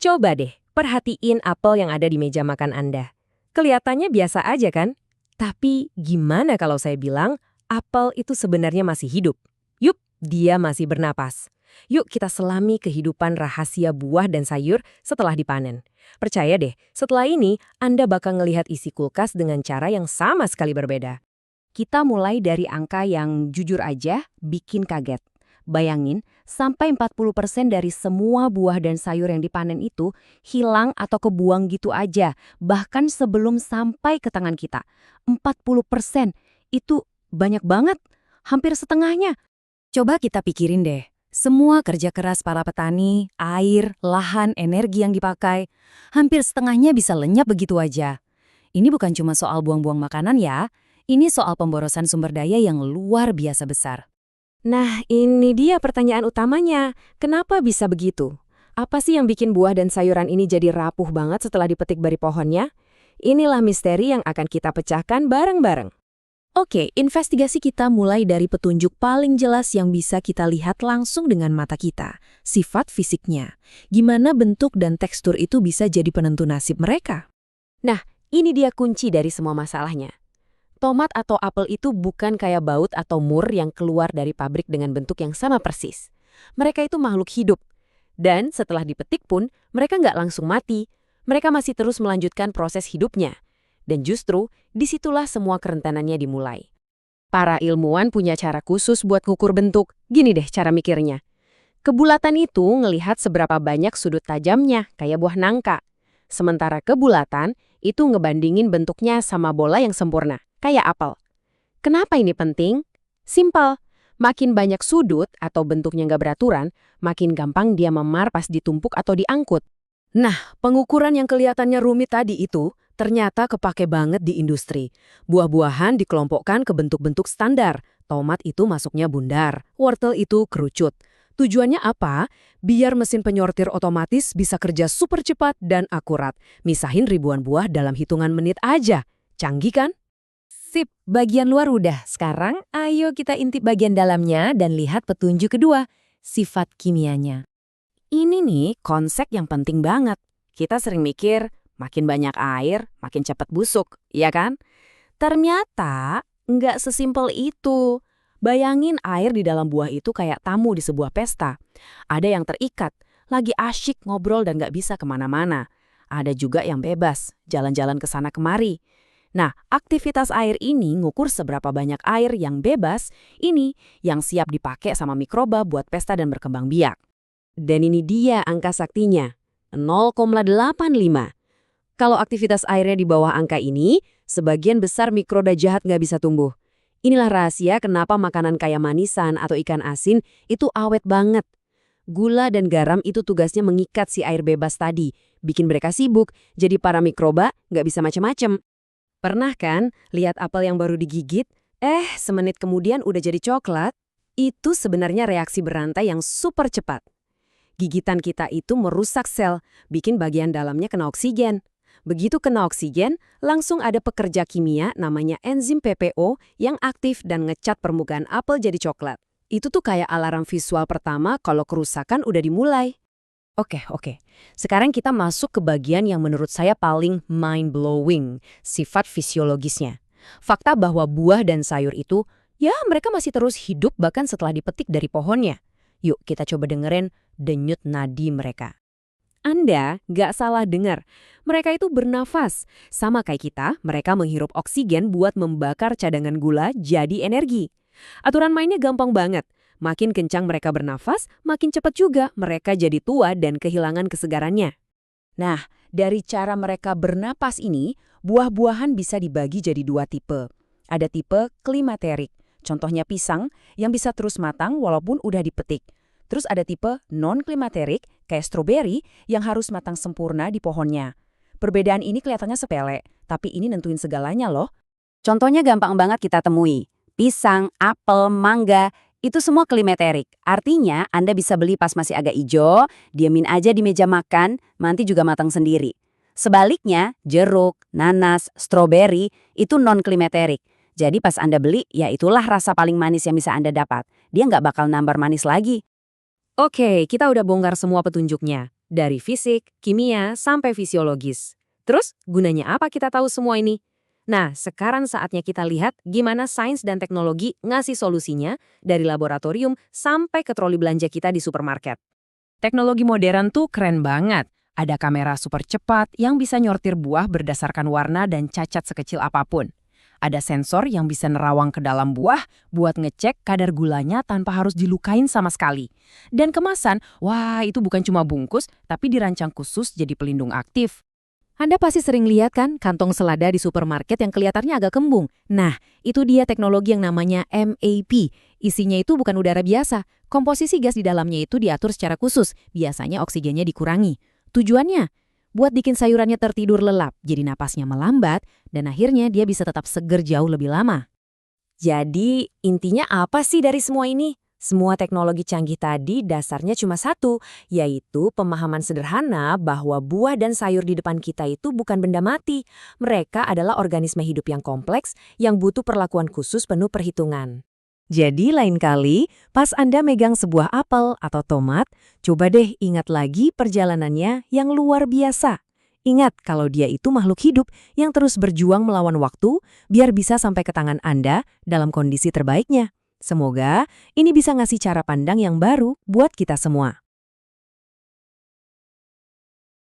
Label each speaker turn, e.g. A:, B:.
A: Coba deh, perhatiin apel yang ada di meja makan Anda. Kelihatannya biasa aja kan? Tapi gimana kalau saya bilang apel itu sebenarnya masih hidup? Yup, dia masih bernapas. Yuk kita selami kehidupan rahasia buah dan sayur setelah dipanen. Percaya deh, setelah ini Anda bakal ngelihat isi kulkas dengan cara yang sama sekali berbeda.
B: Kita mulai dari angka yang jujur aja bikin kaget. Bayangin, sampai 40% dari semua buah dan sayur yang dipanen itu hilang atau kebuang gitu aja, bahkan sebelum sampai ke tangan kita. 40%, itu banyak banget, hampir setengahnya. Coba kita pikirin deh, semua kerja keras para petani, air, lahan, energi yang dipakai, hampir setengahnya bisa lenyap begitu aja. Ini bukan cuma soal buang-buang makanan ya, ini soal pemborosan sumber daya yang luar biasa besar.
A: Nah, ini dia pertanyaan utamanya. Kenapa bisa begitu? Apa sih yang bikin buah dan sayuran ini jadi rapuh banget setelah dipetik dari pohonnya? Inilah misteri yang akan kita pecahkan bareng-bareng.
B: Oke, investigasi kita mulai dari petunjuk paling jelas yang bisa kita lihat langsung dengan mata kita, sifat fisiknya. Gimana bentuk dan tekstur itu bisa jadi penentu nasib mereka?
A: Nah, ini dia kunci dari semua masalahnya. Tomat atau apel itu bukan kayak baut atau mur yang keluar dari pabrik dengan bentuk yang sama persis. Mereka itu makhluk hidup. Dan setelah dipetik pun, mereka nggak langsung mati. Mereka masih terus melanjutkan proses hidupnya. Dan justru, disitulah semua kerentanannya dimulai. Para ilmuwan punya cara khusus buat ngukur bentuk. Gini deh cara mikirnya. Kebulatan itu ngelihat seberapa banyak sudut tajamnya, kayak buah nangka. Sementara kebulatan itu ngebandingin bentuknya sama bola yang sempurna, kayak apel. Kenapa ini penting? Simpel. Makin banyak sudut atau bentuknya nggak beraturan, makin gampang dia memar pas ditumpuk atau diangkut. Nah, pengukuran yang kelihatannya rumit tadi itu ternyata kepake banget di industri. Buah-buahan dikelompokkan ke bentuk-bentuk standar. Tomat itu masuknya bundar, wortel itu kerucut. Tujuannya apa? Biar mesin penyortir otomatis bisa kerja super cepat dan akurat. Misahin ribuan buah dalam hitungan menit aja. Canggih kan?
B: Sip, bagian luar udah. Sekarang ayo kita intip bagian dalamnya dan lihat petunjuk kedua, sifat kimianya. Ini nih konsep yang penting banget. Kita sering mikir, makin banyak air, makin cepat busuk, iya kan? Ternyata nggak sesimpel itu. Bayangin air di dalam buah itu kayak tamu di sebuah pesta. Ada yang terikat, lagi asyik ngobrol dan nggak bisa kemana-mana. Ada juga yang bebas, jalan-jalan ke sana kemari. Nah, aktivitas air ini ngukur seberapa banyak air yang bebas, ini yang siap dipakai sama mikroba buat pesta dan berkembang biak.
A: Dan ini dia angka saktinya, 0,85. Kalau aktivitas airnya di bawah angka ini, sebagian besar mikroba jahat nggak bisa tumbuh. Inilah rahasia kenapa makanan kayak manisan atau ikan asin itu awet banget. Gula dan garam itu tugasnya mengikat si air bebas tadi, bikin mereka sibuk, jadi para mikroba nggak bisa macam-macam. Pernah kan lihat apel yang baru digigit? Semenit kemudian udah jadi coklat? Itu sebenarnya reaksi berantai yang super cepat. Gigitan kita itu merusak sel, bikin bagian dalamnya kena oksigen. Begitu kena oksigen, langsung ada pekerja kimia namanya enzim PPO yang aktif dan ngecat permukaan apel jadi coklat. Itu tuh kayak alarm visual pertama kalau kerusakan udah dimulai. Oke. Sekarang kita masuk ke bagian yang menurut saya paling mind-blowing, sifat fisiologisnya. Fakta bahwa buah dan sayur itu, ya mereka masih terus hidup bahkan setelah dipetik dari pohonnya. Yuk kita coba dengerin denyut nadi mereka. Anda nggak salah dengar, mereka itu bernafas. Sama kayak kita, mereka menghirup oksigen buat membakar cadangan gula jadi energi. Aturan mainnya gampang banget. Makin kencang mereka bernafas, makin cepat juga mereka jadi tua dan kehilangan kesegarannya. Nah, dari cara mereka bernapas ini, buah-buahan bisa dibagi jadi dua tipe. Ada tipe klimaterik, contohnya pisang, yang bisa terus matang walaupun udah dipetik. Terus ada tipe non-klimaterik, kayak stroberi, yang harus matang sempurna di pohonnya. Perbedaan ini kelihatannya sepele, tapi ini nentuin segalanya loh. Contohnya gampang banget kita temui. Pisang, apel, mangga, itu semua klimaterik. Artinya Anda bisa beli pas masih agak hijau, diamin aja di meja makan, nanti juga matang sendiri. Sebaliknya, jeruk, nanas, stroberi, itu non-klimaterik. Jadi pas Anda beli, ya itulah rasa paling manis yang bisa Anda dapat. Dia nggak bakal nambar manis lagi. Oke, kita udah bongkar semua petunjuknya. Dari fisik, kimia, sampai fisiologis. Terus, gunanya apa kita tahu semua ini? Nah, sekarang saatnya kita lihat gimana sains dan teknologi ngasih solusinya dari laboratorium sampai ke troli belanja kita di supermarket.
B: Teknologi modern tuh keren banget. Ada kamera super cepat yang bisa nyortir buah berdasarkan warna dan cacat sekecil apapun. Ada sensor yang bisa nerawang ke dalam buah buat ngecek kadar gulanya tanpa harus dilukain sama sekali. Dan kemasan, wah itu bukan cuma bungkus, tapi dirancang khusus jadi pelindung aktif.
A: Anda pasti sering lihat kan kantong selada di supermarket yang kelihatannya agak kembung. Nah, itu dia teknologi yang namanya MAP. Isinya itu bukan udara biasa. Komposisi gas di dalamnya itu diatur secara khusus. Biasanya oksigennya dikurangi. Tujuannya? Buat bikin sayurannya tertidur lelap, jadi napasnya melambat, dan akhirnya dia bisa tetap seger jauh lebih lama. Jadi, intinya apa sih dari semua ini? Semua teknologi canggih tadi dasarnya cuma satu, yaitu pemahaman sederhana bahwa buah dan sayur di depan kita itu bukan benda mati. Mereka adalah organisme hidup yang kompleks yang butuh perlakuan khusus penuh perhitungan. Jadi lain kali, pas Anda megang sebuah apel atau tomat, coba deh ingat lagi perjalanannya yang luar biasa. Ingat kalau dia itu makhluk hidup yang terus berjuang melawan waktu biar bisa sampai ke tangan Anda dalam kondisi terbaiknya. Semoga ini bisa ngasih cara pandang yang baru buat kita semua.